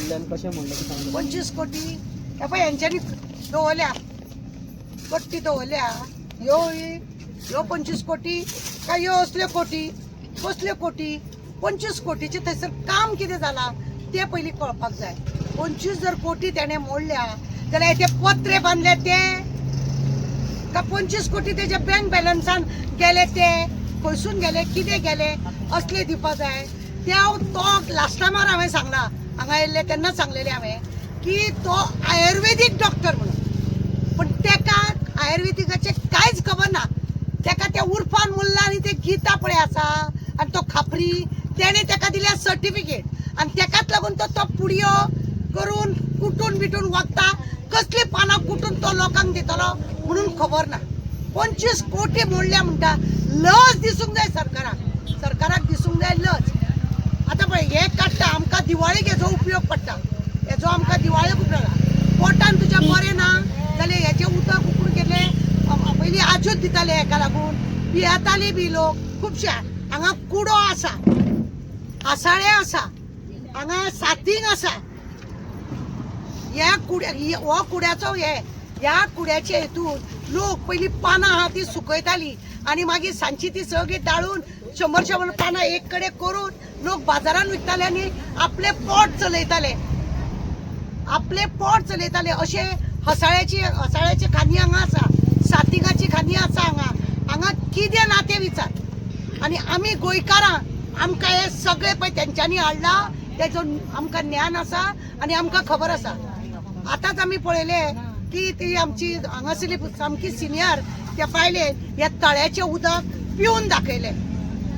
मोडले आणि कसे मोडले ते सांगा. 25 कोटी यांच्यानी दवरल्या कट्टी दवरल्या. ह्यो 25 कोटी काय ह्यो असले कोटी कसले कोटी. 25 कोटीचे थंयसर काम कितें जालां ते पयलीं कळपाक जाय. 25 जर कोटी त्याने मोडल्या जाल्यार ते पत्रे बांधले ते का 25 कोटी तेजे बँक बॅलन्सान गेले ते खंयसून गेले कितें गेले असले दिवपा जाय. तो लास्ट टायमार हांवें सांगला हांगा येयल्ले तेन्ना सांगलेले हांवें की तो आयुर्वेदीक डॉक्टर म्हणून पण तेका आयुर्वेदिकाचे कांयच खबर ना. तेका त्या उर्फान मुल्ला आनी ते गीता पळय आसा आनी तो खापरी तेणे तेका दिल्या सर्टिफिकेट आनी तेकाच लागून तो पुडयो करून कुटून बिटून वखदां कसली पानां कुटून तो लोकांक दितलो म्हणून खबर ना. 25 कोटी मोडल्या म्हणटा. लज दिसूंक जाय सरकाराक दिसूंक जाय लज. आता पळय हे काडटा आमकां दिवाळीक हेजो उपयोग पडटा. हेजो आमकां दिवाळीक उपयोग आसा. पोटान तुज्या बरें ना जाल्यार हेचें उदक उकडून घेतलें पयलीं आजूच दिताले हेका लागून पियेताली बी लोक खुबशे. हांगा कुडो आसा आसाळे आसा हांगा सातींग आसा. हो कुड्याचो ह्या कुड्याचे हेतून लोक पयलीं पानां आहा ती सुकयताली आनी मागीर सांजची ती सगळी दाळून 100 पानां एक कडेन करून लोक बाजारात विकताले आनी आपले पोट चलयताले. अशे हसाळ्याची खानी हांगा आसा. सातिंगाची खानी आसा हांगा कितें ना तें विचार. आनी आमी गोंयकारां आमकां हे सगळे पळय तेंच्यांनी हाडला तेजो आमकां ज्ञान आसा आनी आमकां खबर आसा. आतांच आमी पळयले की ती आमची हांगासरली सामकी सिनियर त्या बायलेन हे तळ्याचें उदक पिवन दाखयलें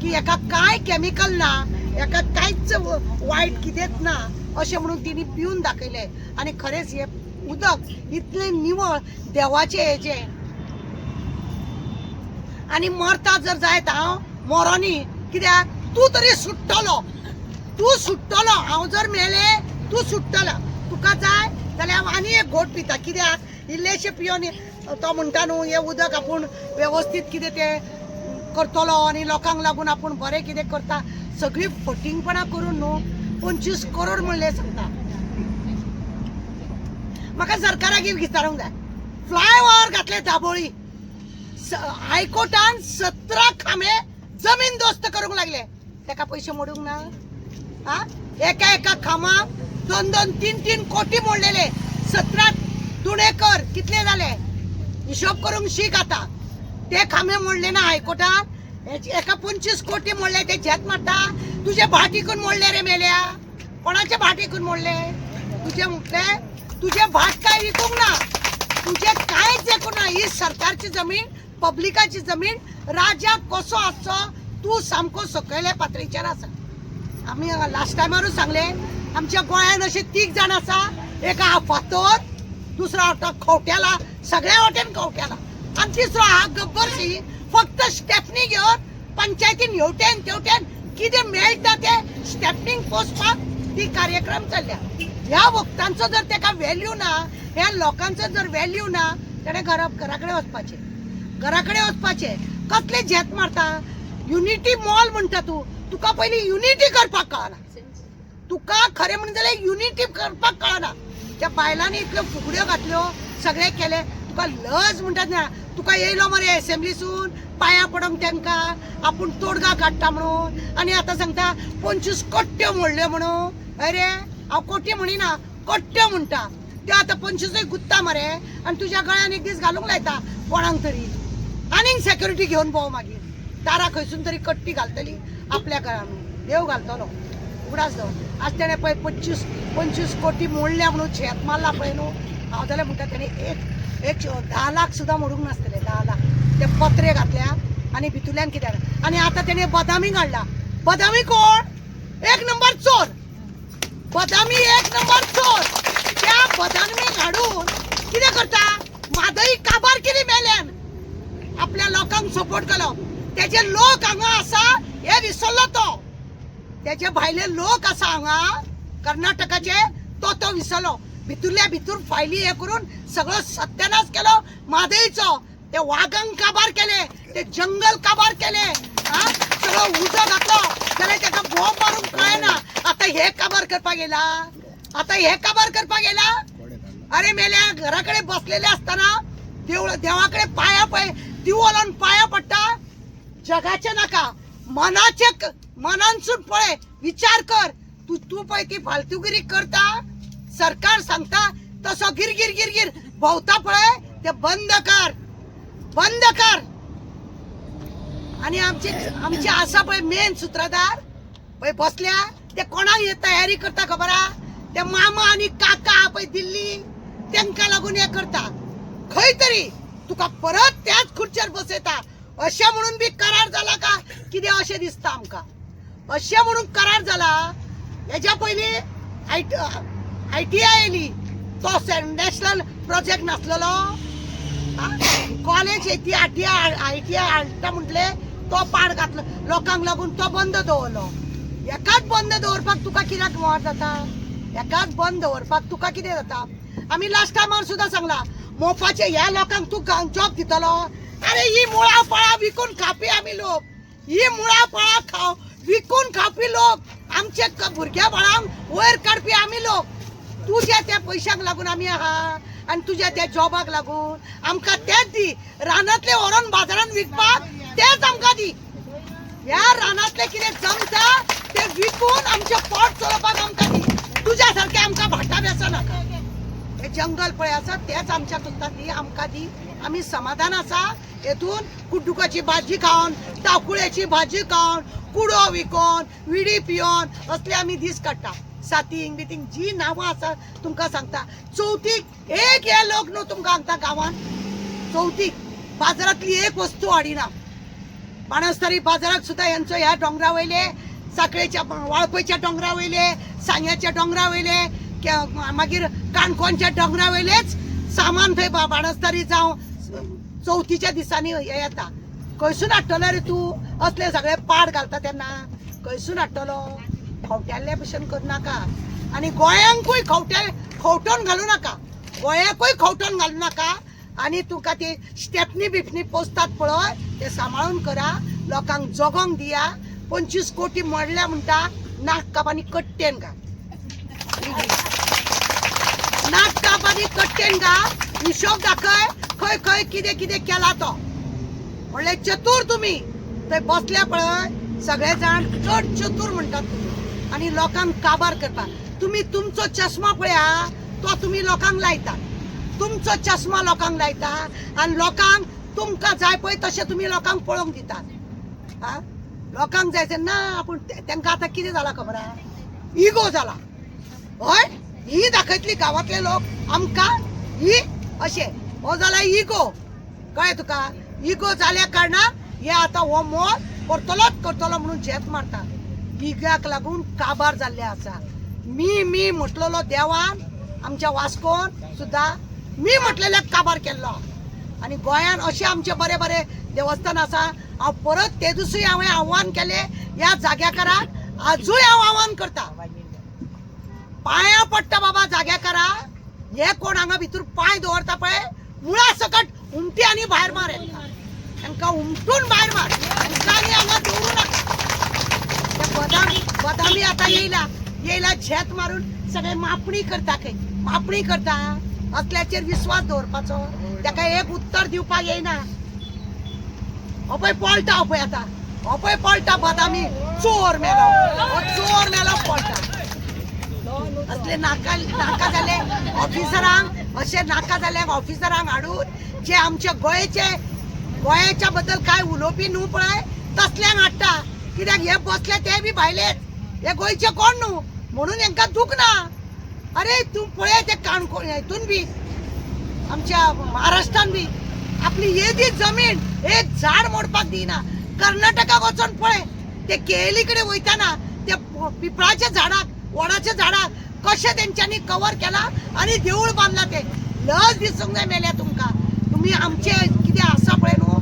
की हेका कांय केमिकल ना हेका कांयच वायट कितेंच ना अशें म्हणून तिणी पिवन दाखयलें. आनी खरेंच हे उदक इतलें निवळ देवाचें हेजें. आनी मरता जर जायत हांव मोरोनी कित्याक तूं तरी सुट्टलो हांव जर मेलें तूं सुट्टला. तुका जाय जाल्यार हांव आनी एक घोट पिता कित्याक इल्लेशे पियोन तो म्हणटा न्हू हे उदक आपूण वेवस्थीत कितें तें करतलो आनी लोकांक लागून आपूण बरें कितें करता. सगळी फटिंगपणां करून न्हू 25 करोड म्हणले सांगता. म्हाका सरकाराक विचारूंक जाय. फ्लायओव्हर घातले दाबोळी हायकोर्टान 17 खांबे जमीन दोस्त करूंक लागले. तेका पयशे मोडूंक ना. एका खांबाक 2-2, 3-3 कोटी मोडलेले. 17 दुणेकर कितले जाले हिशोब करूंक शीक आता. ते खांबे मोडले ना हायकोर्टान. एका 25 कोटी मोडले ते झेत मारता. तुझे भाट इकून मोडले रे मेल्या. कोणाचे भाट इकून मोडले तुझे भाट काय विकूंक ना. तुझे कांयच एकूण ना. ही सरकारची जमीन पब्लिकाची जमीन राजा कसो आसचो तू सामको सकयल्या पातळीचेर आसा. आमी लास्ट टायमारूच सांगले आमच्या गोंयान अशे 3 जाण आसा. एक हा फातोर दुसरो हा खवट्याला सगळ्या वाटेन खवट्याला आनी तिसरो हा गब्बर सिंग फक्त स्टेपनी घेवन पंचायतीन हेवटेन तेवटेन कितें मेळटा ते स्टेपनींग पोसपाक ती कार्यक्रम चल्ल्या. ह्या वखदांचो जर तेका व्हॅल्यू ना ह्या लोकांचो जर व्हॅल्यू ना तेणें घराकडे वचपाचें. कसले झेत मारता. युनिटी मॉल म्हणटा तुका पयलीं युनिटी करपाक कळना. तुका खरें म्हणून जाल्यार युनिटी करपाक कळना. त्या बायलांनी इतल्यो फुगड्यो घातल्यो सगळे केले. तुका लज म्हणटात ना. तुका येयलो मरे एसेंब्लीसून पांयां पडोंक तेंकां आपूण तोडगा काडटा म्हणून आनी आतां सांगता 25 कोट्ट्यो मोडल्यो म्हणून. अरे हांव कोटी म्हणिना कोट्ट्यो म्हणटा. त्यो आतां 25 गुत्ता मरे आनी तुज्या गळ्यान एक दीस घालूंक लायता कोणाक तरी आनीक सेक्युरिटी घेवन भोंव. मागीर दारा खंयसून तरी कट्टी घालतली आपल्या घरान देव घालतलो उगडास जावन. आज तेणें पळय 25 कोटी मोडल्या म्हणून शेत मारला पळय न्हू. हांव जाल्यार म्हणटा तेणें एक 10 लाख सुद्दां मोडूंक नासतले. 10 लाख ते पत्रे घातल्या आनी भितुल्यान कित्याक. आनी आतां तेणें बदामीक हाडला. बदामी कोण 1 नंबर चोर. बदामी 1 नंबर चोर. त्या बदामीक हाडून कितें करता म्हादई काबार केली मेल्यान आपल्या लोकांक सपोर्ट केलो. तेजे लोक हांगा आसा हे विसरलो तो. तेजे भायले लोक आसा हांगा कर्नाटकाचे तो विसरलो. भितुरल्या भितूर फायली हे करून सगळो सत्यानाश केलो म्हादईचो. ते वाघांक काबार केले ते जंगल काबार केले. सगळो उजो घातलो जाल्यार तेका बॉम्ब मारूंक कळना. आता हे काबार करपाक गेला आता हे काबार करपा गेला. अरे मेल्या घराकडे बसलेले असताना देवाकडे दिवोलान पाया पडटा. जगाचे नाका मनांसून पळे विचार कर. तू पळय ती फालतूगिरी करता. सरकार सांगता तसो गिरगिर भोवता पळय ते बंद कर. आणि आमचे आसा पळय मेन सूत्रधार पळय बसल्या ते कोणाक हे तयारी करता खबर हा? ते मामा आणि काका पळय दिल्ली त्यांका लागून हे करता. खंय तरी तुका परत त्याच खुर्चीवर बसयता. अशें म्हणून बी करार जाला का कितें अशें दिसता आमकां. अशें म्हणून करार जाला. हेच्या पयलीं ITI येयली तो नॅशनल प्रोजेक्ट नासलेलो. कॉलेज ITI हाडटा म्हटले तो पाड घातलो लोकांक लागून तो बंद दवरलो. एकाच बंद दवरपाक तुका कित्याक मोड जाता. एकाच बंद दवरपाक तुका कितें जाता. आमी लास्ट टायमार सुद्दां सांगला मोफाचे ह्या लोकांक तू जॉब दितलो. अरे ही मुळा फळा विकून खावपी आमी लोक. ही मुळा फळा विकून खावपी लोक. आमचे भुरग्या बाळांक वयर काडपी आमी लोक. तुझ्या त्या पैशांक लागून आमी आहा आणि तुझ्या त्या जॉबाक लागून आमकां तेच दी. रानातले व्हरून बाजारात विकपाक तेच आमकां दी. ह्या रानातले कितें जमता ते विकून आमचे पोट चलोवपाक आमकां दी. तुझ्या सारखे आमकां भाटा बेसन नाका. हे जंगल पळय आसा तेच आमच्या तुमकां दी आमकां दी. आमी समाधान आसा. हेतून कुड्डुकाची भाजी खावन टाकुळ्याची भाजी खावन कुडो विकोन विडी पियोन असले आमी दीस काडटा. सातींग बितींग जी नांवां आसा तुमकां सांगता. चवथीक एक हे लोक न्हू तुमकां सांगता गांवांत. चवथीक बाजारांतली एक वस्तू हाडिना. बाणस्तारी बाजाराक सुद्दां यांचो ह्या डोंगरा वयले साखळेच्या वाळपयच्या डोंगरा वयले सांग्याच्या डोंगरा वयले मागीर काणकोणच्या डोंगरा वयलेच सामान थंय बाणस्तारी जावं चवथीच्या दिसांनी हे येता. खंयसून हाडटलो रे तूं असले सगळे पाड घालता तेन्ना. खंयसून हाडटलो. खवट्याल्ले भशेन करनाका. आनी गोंयांकूय खवटोन घालूं नाका. गोंयाकूय खवटोन घालूं नाका. आनी तुका ती स्टेपनी बिपनी पोसतात पळय ते सांबाळून करा. लोकांक जगोंक दिया. 25 कोटी मोडल्या म्हणटा नाक कापांनी कट्टेन घा. नाक कापांनी कट्टेन घा. हिशोब दाखय खंय खंय कितें कितें केला तो. म्हणले चतुर तुम्ही थंय बसल्या पळय सगळे जाण चड चतुर म्हणटात तुम्ही. आनी लोकांक काबार करता. तुम्ही तुमचो चश्मा पळया तो तुम्ही लोकांक लायता. तुमचो चश्मा लोकांक लायता आनी लोकांक तुमकां जाय पळय तशें तुम्ही लोकांक पळोवंक दितात. लोकांक जाय ना पूण तांकां आतां कितें जाला खबर आहा. इगो जाला. हय ही दाखयतली गांवांतले लोक आमकां ही अशें हो जाला इगो. कळ्ळें तुका. इगो जाल्या कारणान हे आतां हो मोल करतलो म्हणून झेत मारता. इग्याक लागून काबार जाल्ले आसा. मी म्हटलेलो देवान आमच्या वास्कोन सुद्दां मी म्हटलेल्याक काबार केल्लो. आनी गोंयान अशें आमचे बरे बरे देवस्थान आसा. हांव परत ते दिसूय हांवें आव्हान केलें ह्या जाग्याकाराक. आजूय हांव आव्हान करता. पांयां पडटा बाबा जाग्याकारा. हे कोण हांगा भितर पांय दवरता पळय मुळा सकट उमटी आनी भायर मार. तांकां उमटून भायर मार. तांकां हांगा दवरूं नाका. बदामी आतां येयला झेत मारून सगळे मापणी करता. खंय मापणी करता. असल्याचेर विश्वास दवरपाचो. ताका एक उत्तर दिवपाक येयना. हो पळय पळटा. हो पळय आतां हो पळय पळटा. बदामी चोर मेलो पळटा. असले नाका जाले ऑफिसरांक. अशे नाका जाल्ल्या ऑफिसरांक हाडून जे आमच्या गोंयाच्या बद्दल काय उलोवपी न्हू पळय तसल्यांक हाडटा. कित्याक हे बसले ते बी भायलेच. हे गोंयचे कोण न्हू म्हणून हांकां दूख ना. अरे तूं पळय ते काणकोण हितून बी आमच्या महाराष्ट्रान बी आपली येदी जमीन एक झाड मोडपाक दिना. कर्नाटकाक वचून पळय ते केळी कडेन वयताना ते पिपळाच्या झाडाक वडाच्या झाडाक कशें तेंच्यांनी कवर केला आनी देवूळ बांदला. ते लज दिसूंक जाय मेल्या तुमकां. तुम्ही आमचे कितें आसा पळय न्हू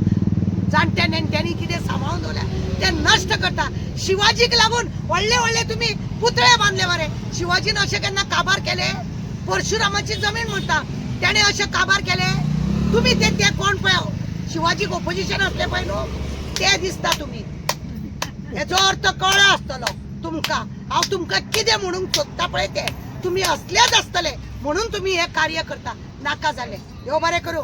जाणट्या नेणट्यांनी कितें सांबाळून दवरल्या ते नश्ट करता. शिवाजीक लागून व्हडले तुम्ही पुतळे बांदले मरे. शिवाजीन अशें केन्ना काबार केले. परशुरामाची जमीन म्हणटा त्याने अशें काबार केले. तुम्ही ते कोण पळय शिवाजीक ऑपोजिशन असले पळय न्हू ते दिसता तुम्ही. हेजो अर्थ कळ्ळो आसतलो तुमकां. हांव तुमकां कितें म्हणूंक सोदता पळय ते तुम्ही असलेच असतले म्हणून तुम्ही हे कार्य करता नाका झाले देव बरे करू.